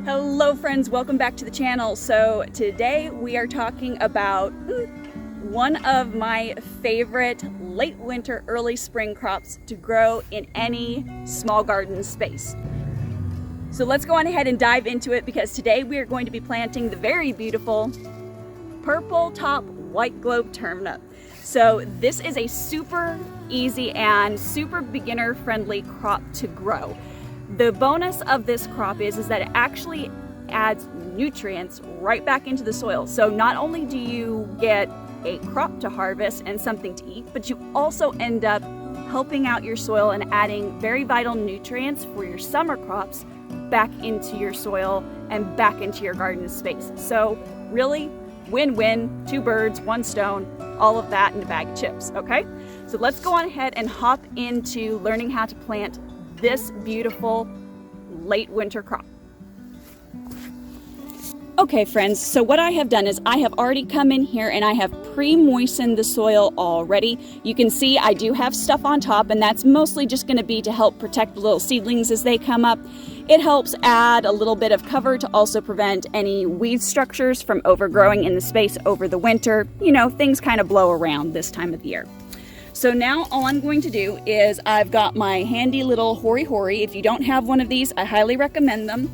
Hello friends, welcome back to the channel. So today we are talking about one of my favorite late winter, early spring crops to grow in any small garden space. So let's go on ahead and dive into it, because today we are going to be planting the very beautiful purple top white globe turnip. So this is a super easy and super beginner friendly crop to grow. The bonus of this crop is that it actually adds nutrients right back into the soil. So not only do you get a crop to harvest and something to eat, but you also end up helping out your soil and adding very vital nutrients for your summer crops back into your soil and back into your garden space. So really, win-win, two birds, one stone, all of that in a bag of chips, okay? So let's go on ahead and hop into learning how to plant this beautiful late winter crop. Okay friends, so what I have done is I have already come in here and I have pre-moistened the soil already. You can see I do have stuff on top, and that's mostly just going to be to help protect the little seedlings as they come up. It helps add a little bit of cover to also prevent any weed structures from overgrowing in the space over the winter. You know, things kind of blow around this time of the year. So now all I'm going to do is I've got my handy little Hori Hori. If you don't have one of these, I highly recommend them.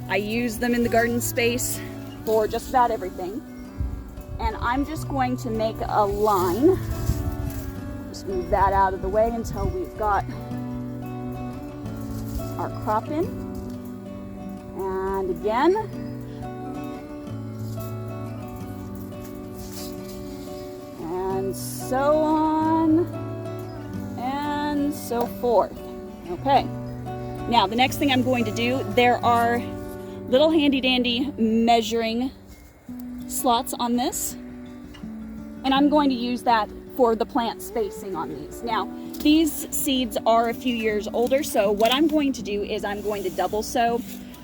I use them in the garden space for just about everything. And I'm just going to make a line. Just move that out of the way until we've got our crop in. And again. And so on and so forth. Okay, now the next thing I'm going to do, there are little handy dandy measuring slots on this, and I'm going to use that for the plant spacing on these. Now these seeds are a few years older, so what I'm going to do is I'm going to double sow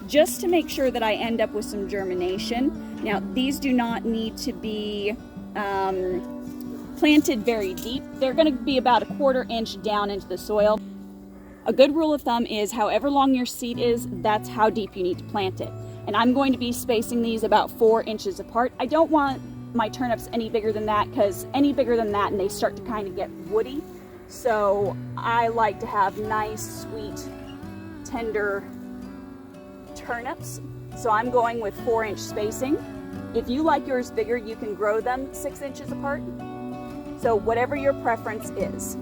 just to make sure that I end up with some germination. Now these do not need to be planted very deep. They're going to be about a 1/4 inch down into the soil. A good rule of thumb is however long your seed is, that's how deep you need to plant it. And I'm going to be spacing these about 4 inches apart. I don't want my turnips any bigger than that, because any bigger than that and they start to kind of get woody. So I like to have nice, sweet, tender turnips. So I'm going with 4-inch spacing. If you like yours bigger, you can grow them 6 inches apart. So whatever your preference is.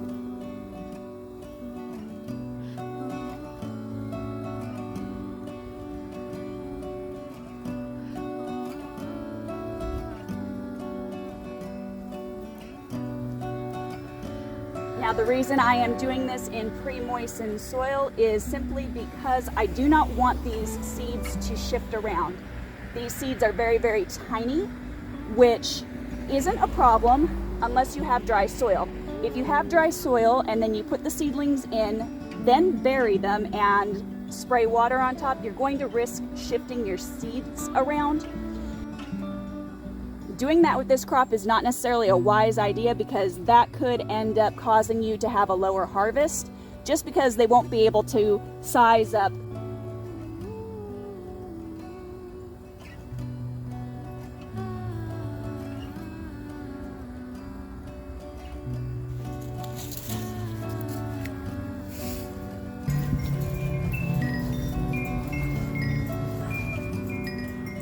Now the reason I am doing this in pre-moistened soil is simply because I do not want these seeds to shift around. These seeds are very, very tiny, which isn't a problem unless you have dry soil. If you have dry soil and then you put the seedlings in, then bury them and spray water on top, you're going to risk shifting your seeds around. Doing that with this crop is not necessarily a wise idea, because that could end up causing you to have a lower harvest, just because they won't be able to size up.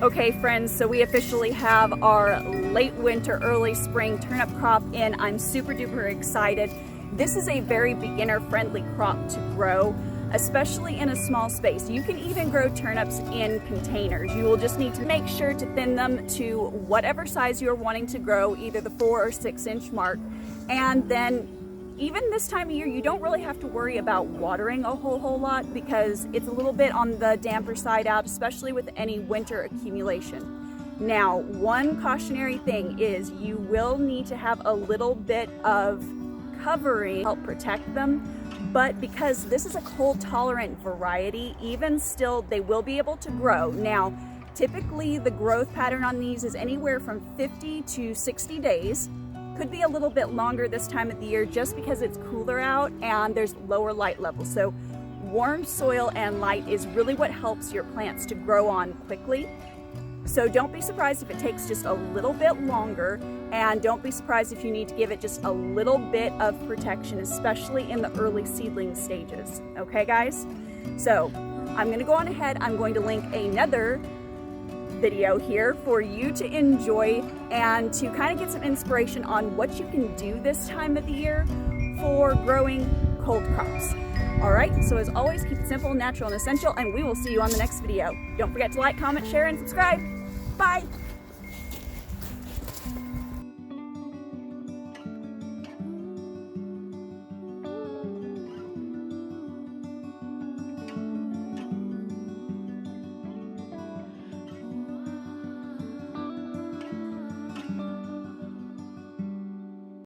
Okay friends, so we officially have our late winter, early spring turnip crop in. I'm super duper excited. This is a very beginner friendly crop to grow, especially in a small space. You can even grow turnips in containers. You will just need to make sure to thin them to whatever size you're wanting to grow, either the 4 or 6 inch mark. And then even this time of year, you don't really have to worry about watering a whole lot, because it's a little bit on the damper side out, especially with any winter accumulation. Now, one cautionary thing is you will need to have a little bit of covering to help protect them, but because this is a cold tolerant variety, even still they will be able to grow. Now, typically the growth pattern on these is anywhere from 50 to 60 days. Could be a little bit longer this time of the year just because it's cooler out and there's lower light levels. So warm soil and light is really what helps your plants to grow on quickly. So don't be surprised if it takes just a little bit longer, and don't be surprised if you need to give it just a little bit of protection, especially in the early seedling stages. Okay, guys? So I'm going to go on ahead. I'm going to link another video here for you to enjoy and to kind of get some inspiration on what you can do this time of the year for growing cold crops. All right, so as always, keep it simple, natural, and essential, and we will see you on the next video. Don't forget to like, comment, share, and subscribe. Bye.